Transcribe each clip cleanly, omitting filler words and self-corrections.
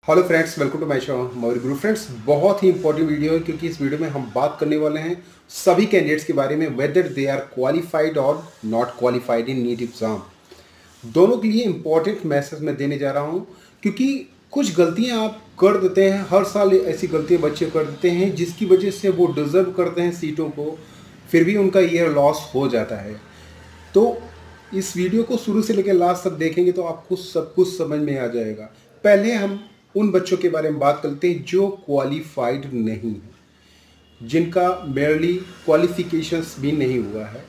Hello friends, welcome to my show Maurya Guru. Friends, बहुत ही important video है क्योंकि इस वीडियो में हम बात करने वाले हैं सभी कैंडिडेट्स के बारे में, वेदर दे आर क्वालिफाइड और not qualified in NEET exam. दोनों के लिए इंपॉर्टेंट मैसेज मैं देने जा रहा हूं क्योंकि कुछ गलतियां आप कर देते हैं, हर साल ऐसी गलतियां बच्चे कर देते हैं जिसकी वजह से वो डिजर्व करते हैं सीटों को, फिर भी उनका ईयर लॉस हो जाता है। तो इस वीडियो को शुरू से लेकर लास्ट तक देखेंगे तो आपको सब कुछ समझ में आ जाएगा। पहले हम उन बच्चों के बारे में बात करते हैं जो क्वालिफाइड नहीं है, जिनका मेयरली क्वालिफिकेशंस भी नहीं हुआ है।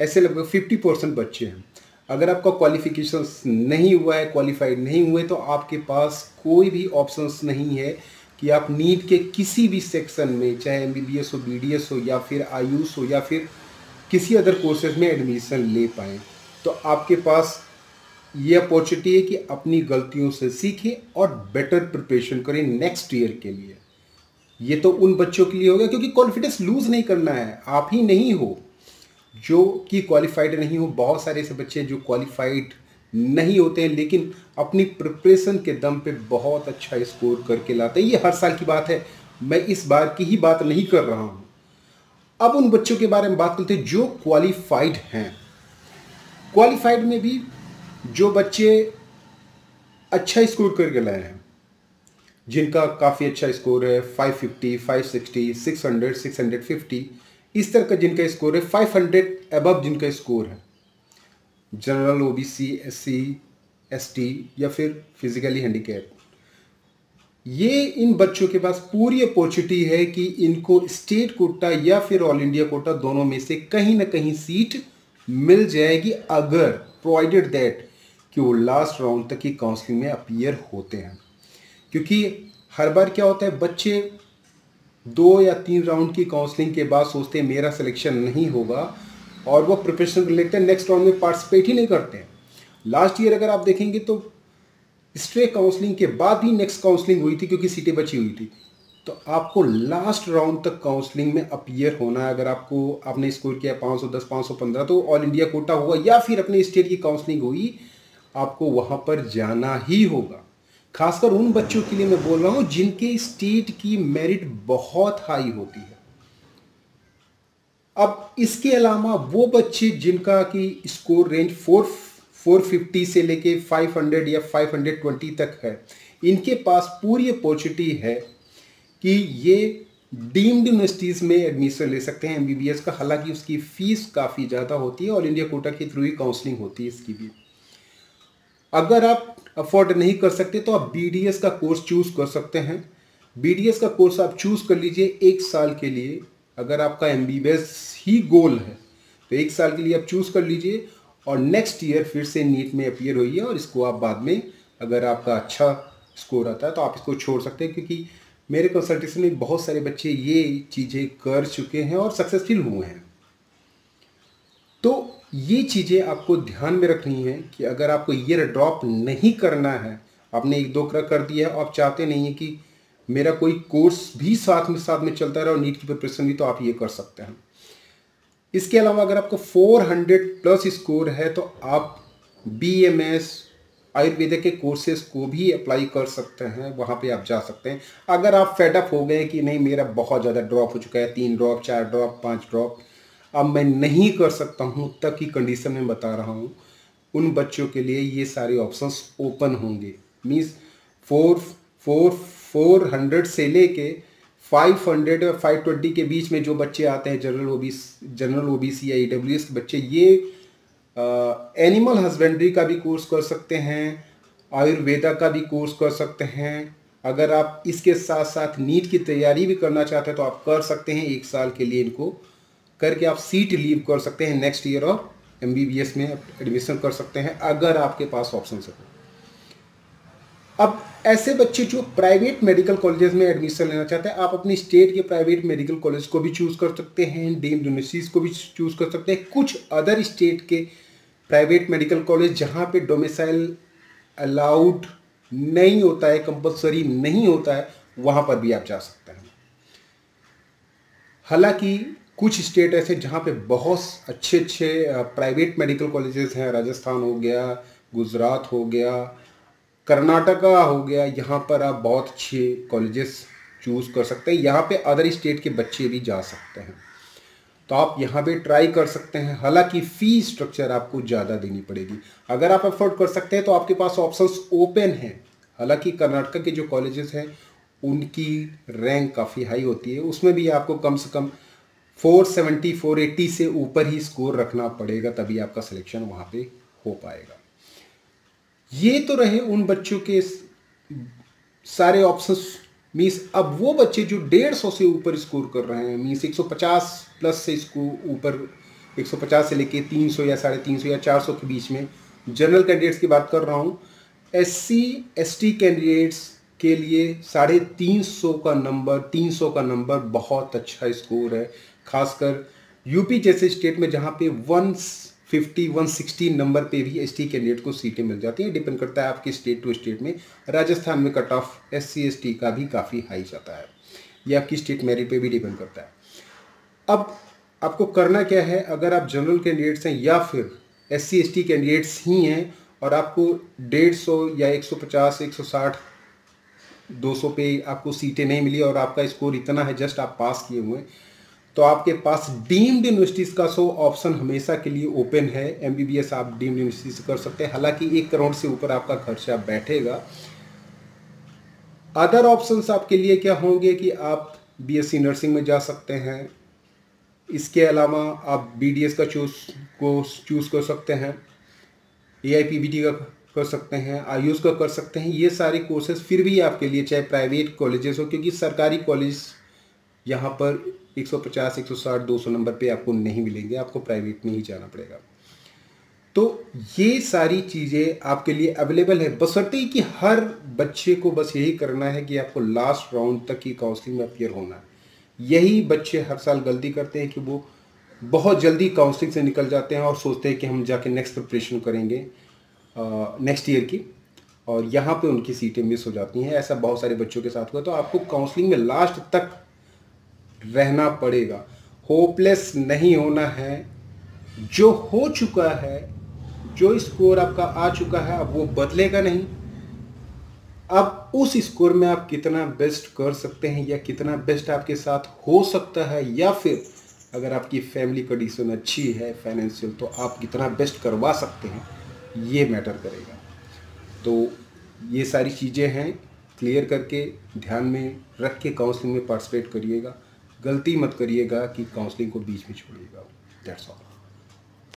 ऐसे लगभग 50% बच्चे हैं। अगर आपका क्वालिफिकेशंस नहीं हुआ है, क्वालिफाइड नहीं हुए, तो आपके पास कोई भी ऑप्शंस नहीं है कि आप नीट के किसी भी सेक्शन में, चाहे एमबीबीएस हो, बीडीएस हो, या फिर आयुष हो, या फिर किसी अदर कोर्सेज में एडमिशन ले पाएँ। तो आपके पास ये अपॉर्चुनिटी है कि अपनी गलतियों से सीखें और बेटर प्रिपरेशन करें नेक्स्ट ईयर के लिए। ये तो उन बच्चों के लिए होगा क्योंकि कॉन्फिडेंस लूज नहीं करना है। आप ही नहीं हो जो कि क्वालिफाइड नहीं हो, बहुत सारे ऐसे बच्चे जो क्वालिफाइड नहीं होते हैं लेकिन अपनी प्रिपरेशन के दम पे बहुत अच्छा स्कोर करके लाते हैं। ये हर साल की बात है, मैं इस बार की ही बात नहीं कर रहा हूँ। अब उन बच्चों के बारे में बात करते हैं जो क्वालिफाइड हैं। क्वालिफाइड में भी जो बच्चे अच्छा स्कोर करके लाए हैं, जिनका काफ़ी अच्छा स्कोर है, 550, 560, 600, 650, इस तरह का जिनका स्कोर है, 500 अबव जिनका स्कोर है, जनरल, ओबीसी, एससी, एसटी या फिर फिजिकली हैंडीकैप, ये इन बच्चों के पास पूरी अपॉर्चुनिटी है कि इनको स्टेट कोटा या फिर ऑल इंडिया कोटा, दोनों में से कहीं ना कहीं सीट मिल जाएगी, अगर प्रोवाइडेड दैट कि वो लास्ट राउंड तक की काउंसलिंग में अपीयर होते हैं। क्योंकि हर बार क्या होता है, बच्चे 2 या 3 राउंड की काउंसलिंग के बाद सोचते हैं मेरा सिलेक्शन नहीं होगा और वो प्रिपरेशन कर लेते हैं, नेक्स्ट राउंड में पार्टिसिपेट ही नहीं करते हैं। लास्ट ईयर अगर आप देखेंगे तो स्ट्रे काउंसलिंग के बाद भी नेक्स्ट काउंसलिंग हुई थी क्योंकि सीटें बची हुई थी। तो आपको लास्ट राउंड तक काउंसलिंग में अपीयर होना है। अगर आपने स्कोर किया 510, 515 तो ऑल इंडिया कोटा हुआ या फिर अपने स्टेट की काउंसलिंग हुई, आपको वहां पर जाना ही होगा। खासकर उन बच्चों के लिए मैं बोल रहा हूं जिनके स्टेट की मेरिट बहुत हाई होती है। अब इसके अलावा वो बच्चे जिनका की स्कोर रेंज 450 से लेके 500 या 520 तक है, इनके पास पूरी अपॉर्चुनिटी है कि ये डीम्ड यूनिवर्सिटीज़ में एडमिशन ले सकते हैं एमबीबीएस का। हालांकि उसकी फीस काफ़ी ज़्यादा होती है, ऑल इंडिया कोटा के थ्रू ही काउंसलिंग होती है इसकी भी। अगर आप अफोर्ड नहीं कर सकते तो आप बीडीएस का कोर्स चूज़ कर सकते हैं। बीडीएस का कोर्स आप चूज़ कर लीजिए 1 साल के लिए। अगर आपका एमबीबीएस ही गोल है तो 1 साल के लिए आप चूज़ कर लीजिए और नेक्स्ट ईयर फिर से नीट में अपीयर होइए, और इसको आप बाद में, अगर आपका अच्छा स्कोर आता है तो आप इसको छोड़ सकते हैं। क्योंकि मेरे कंसल्टेशन में बहुत सारे बच्चे ये चीज़ें कर चुके हैं और सक्सेसफुल हुए हैं। तो ये चीज़ें आपको ध्यान में रखनी है कि अगर आपको ईयर ड्रॉप नहीं करना है, आपने 1-2 कर दिया है, आप चाहते नहीं है कि मेरा कोई कोर्स भी साथ में चलता रहे और नीट की प्रिपरेशन भी, तो आप ये कर सकते हैं। इसके अलावा अगर आपको 400 प्लस स्कोर है तो आप बीएमएस आयुर्वेद के कोर्सेज को भी अप्लाई कर सकते हैं, वहाँ पे आप जा सकते हैं। अगर आप फेडअप हो गए कि नहीं मेरा बहुत ज़्यादा ड्रॉप हो चुका है, 3 ड्रॉप, 4 ड्रॉप, 5 ड्रॉप, अब मैं नहीं कर सकता हूँ, तब की कंडीशन में बता रहा हूँ, उन बच्चों के लिए ये सारे ऑप्शंस ओपन होंगे। मीन्स 400 से लेके 500 और 520 के बीच में जो बच्चे आते हैं, जनरल ओबीसी या ईडब्ल्यूएस के बच्चे, ये एनिमल हस्बेंड्री का भी कोर्स कर सकते हैं, आयुर्वेदा का भी कोर्स कर सकते हैं। अगर आप इसके साथ साथ नीट की तैयारी भी करना चाहते हैं तो आप कर सकते हैं। 1 साल के लिए इनको करके आप सीट लीव कर सकते हैं नेक्स्ट ईयर और एमबीबीएस में एडमिशन कर सकते हैं, अगर आपके पास ऑप्शन है। अब ऐसे बच्चे जो प्राइवेट मेडिकल कॉलेजेस में एडमिशन लेना चाहते हैं, आप अपनी स्टेट के प्राइवेट मेडिकल कॉलेज को भी चूज़ कर सकते हैं, डीम्ड यूनिवर्सिटीज को भी चूज़ कर सकते हैं। कुछ अदर स्टेट के प्राइवेट मेडिकल कॉलेज जहाँ पे डोमिसाइल अलाउड नहीं होता है, कंपलसरी नहीं होता है, वहाँ पर भी आप जा सकते हैं। हालांकि कुछ स्टेट ऐसे जहाँ पे बहुत अच्छे प्राइवेट मेडिकल कॉलेजेस हैं, राजस्थान हो गया, गुजरात हो गया, कर्नाटका हो गया, यहाँ पर आप बहुत अच्छे कॉलेजेस चूज़ कर सकते हैं। यहाँ पे अदर स्टेट के बच्चे भी जा सकते हैं, तो आप यहाँ पे ट्राई कर सकते हैं। हालांकि फ़ी स्ट्रक्चर आपको ज़्यादा देनी पड़ेगी। अगर आप अफोर्ड कर सकते हैं तो आपके पास ऑप्शंस ओपन हैं। हालांकि कर्नाटका के जो कॉलेजेस हैं उनकी रैंक काफ़ी हाई होती है, उसमें भी आपको कम से कम 470 480 से ऊपर ही स्कोर रखना पड़ेगा, तभी आपका सिलेक्शन वहाँ पे हो पाएगा। ये तो रहे उन बच्चों के सारे ऑप्शंस। मीन्स अब वो बच्चे जो 150 से ऊपर स्कोर कर रहे हैं, मीन्स 150 प्लस से इसको ऊपर, 150 से लेके 300 या 350 या 400 के बीच में जनरल कैंडिडेट्स की बात कर रहा हूँ। SC ST कैंडिडेट्स के लिए 350 का नंबर, 300 का नंबर बहुत अच्छा स्कोर है। खासकर यूपी जैसे स्टेट में जहाँ पे 150 160 नंबर पे भी ST कैंडिडेट को सीटें मिल जाती हैं। डिपेंड करता है आपके स्टेट टू स्टेट में। राजस्थान में कट ऑफ SC ST का भी काफ़ी हाई जाता है। ये आपकी स्टेट मेरिट पे भी डिपेंड करता है। अब आपको करना क्या है, अगर आप जनरल कैंडिडेट्स हैं या फिर SC ST कैंडिडेट्स ही हैं और आपको 150 या 150 160 200 पे आपको सीटें नहीं मिली और आपका स्कोर इतना है, जस्ट आप पास किए हुए, तो आपके पास डीम्ड यूनिवर्सिटीज़ का ऑप्शन हमेशा के लिए ओपन है। MBBS आप डीम्ड यूनिवर्सिटी से कर सकते हैं। हालांकि 1 करोड़ से ऊपर आपका खर्चा बैठेगा। अदर ऑप्शंस आपके लिए क्या होंगे कि आप BSc नर्सिंग में जा सकते हैं। इसके अलावा आप BDS का चूज़ कर सकते हैं, AIPBT का कर सकते हैं, आयुष का कर सकते हैं। ये सारे कोर्सेज फिर भी आपके लिए, चाहे प्राइवेट कॉलेजेस हो, क्योंकि सरकारी कॉलेज यहाँ पर 150 160 200 नंबर पे आपको नहीं मिलेंगे, आपको प्राइवेट में ही जाना पड़ेगा। तो ये सारी चीज़ें आपके लिए अवेलेबल है, बशर्ते कि हर बच्चे को बस यही करना है कि आपको लास्ट राउंड तक की काउंसलिंग में अपीयर होना है। यही बच्चे हर साल गलती करते हैं कि वो बहुत जल्दी काउंसलिंग से निकल जाते हैं और सोचते हैं कि हम जाके नेक्स्ट प्रिपरेशन करेंगे नेक्स्ट ईयर की, और यहाँ पे उनकी सीटें मिस हो जाती हैं। ऐसा बहुत सारे बच्चों के साथ हुआ। तो आपको काउंसलिंग में लास्ट तक रहना पड़ेगा, होपलेस नहीं होना है। जो हो चुका है, जो स्कोर आपका आ चुका है, अब वो बदलेगा नहीं। अब उस स्कोर में आप कितना बेस्ट कर सकते हैं या कितना बेस्ट आपके साथ हो सकता है, या फिर अगर आपकी फैमिली कंडीशन अच्छी है फाइनेंशियल, तो आप कितना बेस्ट करवा सकते हैं, ये मैटर करेगा। तो ये सारी चीज़ें हैं, क्लियर करके ध्यान में रख के काउंसलिंग में पार्टिसिपेट करिएगा। गलती मत करिएगा कि काउंसलिंग को बीच में छोड़िएगा। That's all.